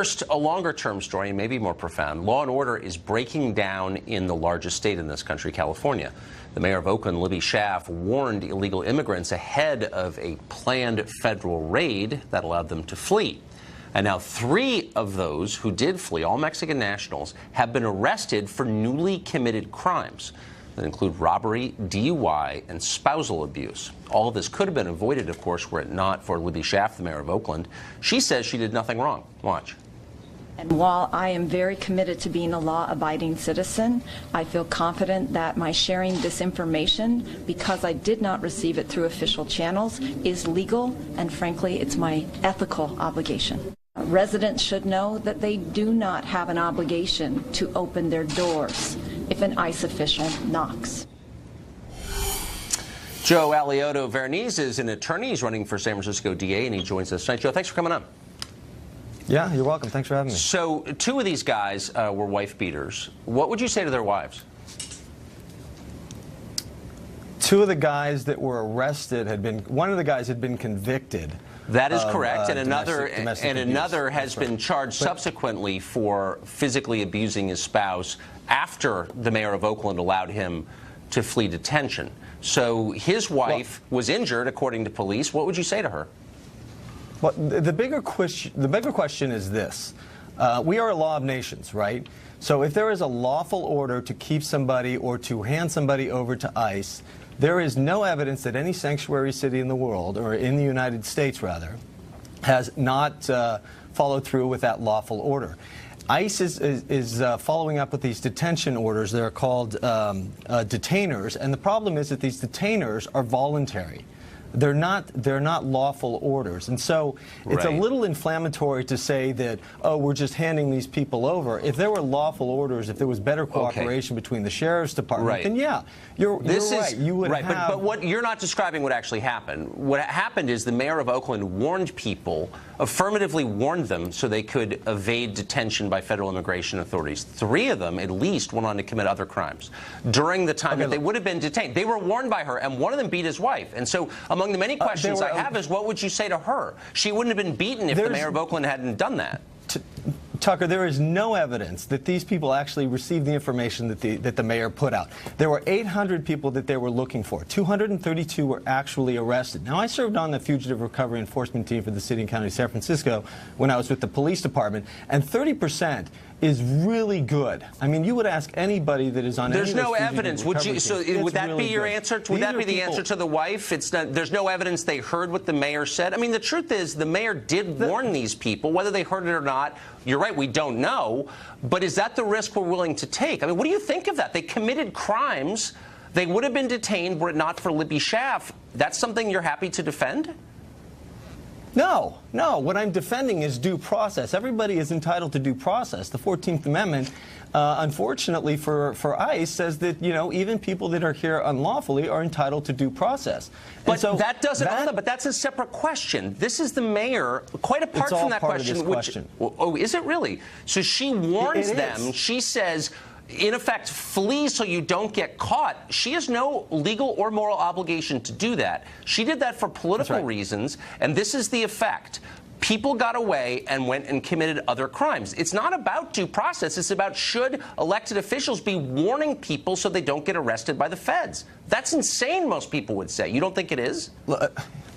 First, a longer-term story, and maybe more profound. Law and order is breaking down in the largest state in this country, California. The mayor of Oakland, Libby Schaaf, warned illegal immigrants ahead of a planned federal raid that allowed them to flee. And now 3 of those who did flee, all Mexican nationals, have been arrested for newly committed crimes that include robbery, DUI, and spousal abuse. All of this could have been avoided, of course, were it not for Libby Schaaf, the mayor of Oakland. She says she did nothing wrong. Watch. And while I am very committed to being a law-abiding citizen, I feel confident that my sharing this information, because I did not receive it through official channels, is legal, and frankly, it's my ethical obligation. Residents should know that they do not have an obligation to open their doors if an ICE official knocks. Joe Alioto Verniz is an attorney. He's running for San Francisco DA, and he joins us tonight. Joe, thanks for coming on. Yeah, you're welcome. Thanks for having me. So 2 of these guys were wife beaters. What would you say to their wives? 2 of the guys that were arrested one of the guys had been convicted. That is correct, and domestic another abuse. has been charged subsequently for physically abusing his spouse after the mayor of Oakland allowed him to flee detention. So his wife was injured, according to police. What would you say to her? Well, the bigger question is this. We are a law of nations, right? So if there is a lawful order to keep somebody or to hand somebody over to ICE, there is no evidence that any sanctuary city in the world, or in the United States rather, has not followed through with that lawful order. ICE is following up with these detention orders. They're called detainers, and the problem is that these detainers are voluntary. They're not lawful orders. And so it's a little inflammatory to say that, oh, we're just handing these people over. If there were lawful orders, if there was better cooperation between the sheriff's department, then yeah, you're right. You would have... But what you're not describing what actually happened. What happened is the mayor of Oakland warned people, affirmatively warned them so they could evade detention by federal immigration authorities. 3 of them, at least, went on to commit other crimes during the time that they would have been detained. They were warned by her, and one of them beat his wife. And so among the many questions I have is, what would you say to her? She wouldn't have been beaten if the mayor of Oakland hadn't done that. Tucker, there is no evidence that these people actually received the information that the mayor put out. There were 800 people that they were looking for. 232 were actually arrested. Now, I served on the Fugitive Recovery Enforcement Team for the City and County of San Francisco when I was with the police department, and 30% is really good. I mean, you would ask anybody that is on There's any of no those evidence. Would you? So would that be your answer? Would that be the answer to the wife? It's not. There's no evidence they heard what the mayor said. I mean, the truth is, the mayor did warn these people, whether they heard it or not. You're right. We don't know. But is that the risk we're willing to take? I mean, what do you think of that? They committed crimes. They would have been detained were it not for Libby Schaaf. That's something you're happy to defend? No. What I'm defending is due process. Everybody is entitled to due process. The 14th Amendment, unfortunately for ICE, says that, you know, even people that are here unlawfully are entitled to due process. But so that doesn't. But that's a separate question. This is the mayor, quite apart from that question. Oh, is it really? So she warns them. She says, in effect, flee so you don't get caught. She has no legal or moral obligation to do that. She did that for political reasons, and this is the effect. People got away and went and committed other crimes. It's not about due process. It's about, should elected officials be warning people so they don't get arrested by the feds? That's insane, most people would say. You don't think it is?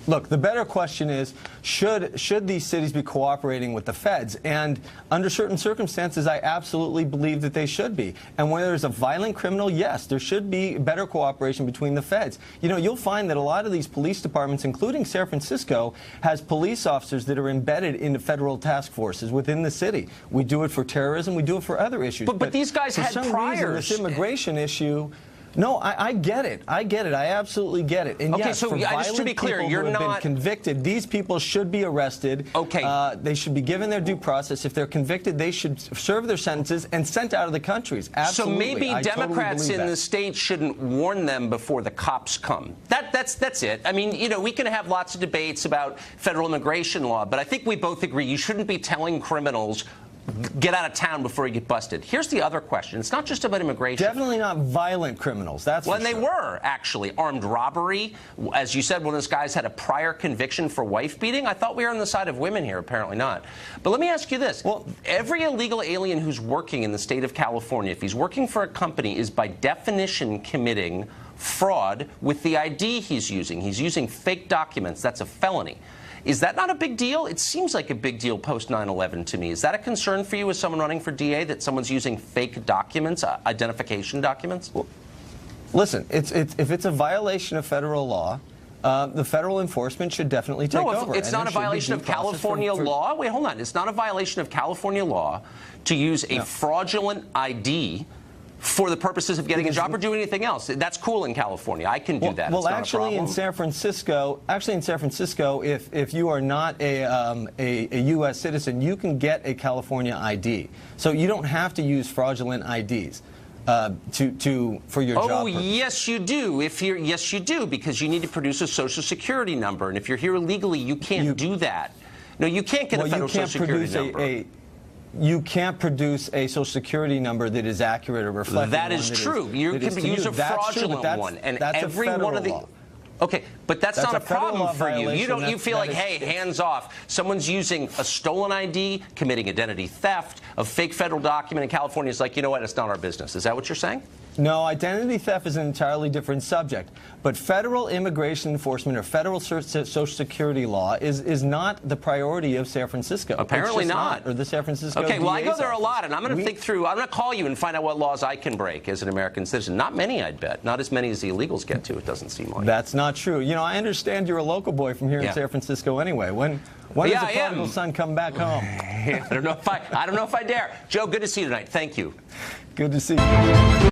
Look, the better question is, should these cities be cooperating with the feds? And under certain circumstances, I absolutely believe that they should be. And when there's a violent criminal, yes, there should be better cooperation between the feds. You know, you'll find that a lot of these police departments, including San Francisco, has police officers that are embedded in the federal task forces within the city. We do it for terrorism. We do it for other issues. But these guys had priors. For some reason, this immigration issue... No, I get it. I absolutely get it. And yes, so for just to be clear, people you're who have not been convicted, these people should be arrested. Okay. They should be given their due process. If they're convicted, they should serve their sentences and sent out of the countries. Absolutely. So maybe Democrats in the state shouldn't warn them before the cops come. That's it. I mean, you know, we can have lots of debates about federal immigration law, but I think we both agree you shouldn't be telling criminals, get out of town before you get busted. Here's the other question. It's not just about immigration. Definitely not violent criminals. That's well, for and sure. They were, actually. Armed robbery. As you said, one of those guys had a prior conviction for wife beating. I thought we were on the side of women here. Apparently not. But let me ask you this. Well, every illegal alien who's working in the state of California, if he's working for a company, is by definition committing fraud with the ID he's using. He's using fake documents. That's a felony. Is that not a big deal? It seems like a big deal post 9/11 to me. Is that a concern for you as someone running for DA, that someone's using fake documents, identification documents? Well, listen, if it's a violation of federal law, the federal enforcement should definitely take over. No, it's not a violation of California law. Wait, hold on. It's not a violation of California law to use a fraudulent ID for the purposes of getting a job or doing anything else. That's cool in California. I can do that. Well, actually, in San Francisco, if you are not a U.S. citizen, you can get a California ID. So you don't have to use fraudulent IDs for your job. Oh, yes, you do. Yes, you do, because you need to produce a Social Security number, and if you're here illegally, you can't do that. No, you can't get a federal Social Security number. You can't produce a Social Security number that is accurate or reflective. That is true. You can use a fraudulent one, and every one of the. Okay, but that's not a problem for you. You feel like, hey, hands off. Someone's using a stolen ID, committing identity theft, a fake federal document in California. It's like, you know what? It's not our business. Is that what you're saying? No, identity theft is an entirely different subject. But federal immigration enforcement or federal Social Security law is not the priority of San Francisco. Apparently not. Or the San Francisco Okay, well, I go DA's there a lot, and I'm going to office. think through. I'm going to call you and find out what laws I can break as an American citizen. Not many, I'd bet. Not as many as the illegals get to, it doesn't seem like. That's not true. You know, I understand you're a local boy from here in San Francisco anyway. When does the prodigal son come back home? I don't know if I dare. Joe, good to see you tonight. Thank you. Good to see you.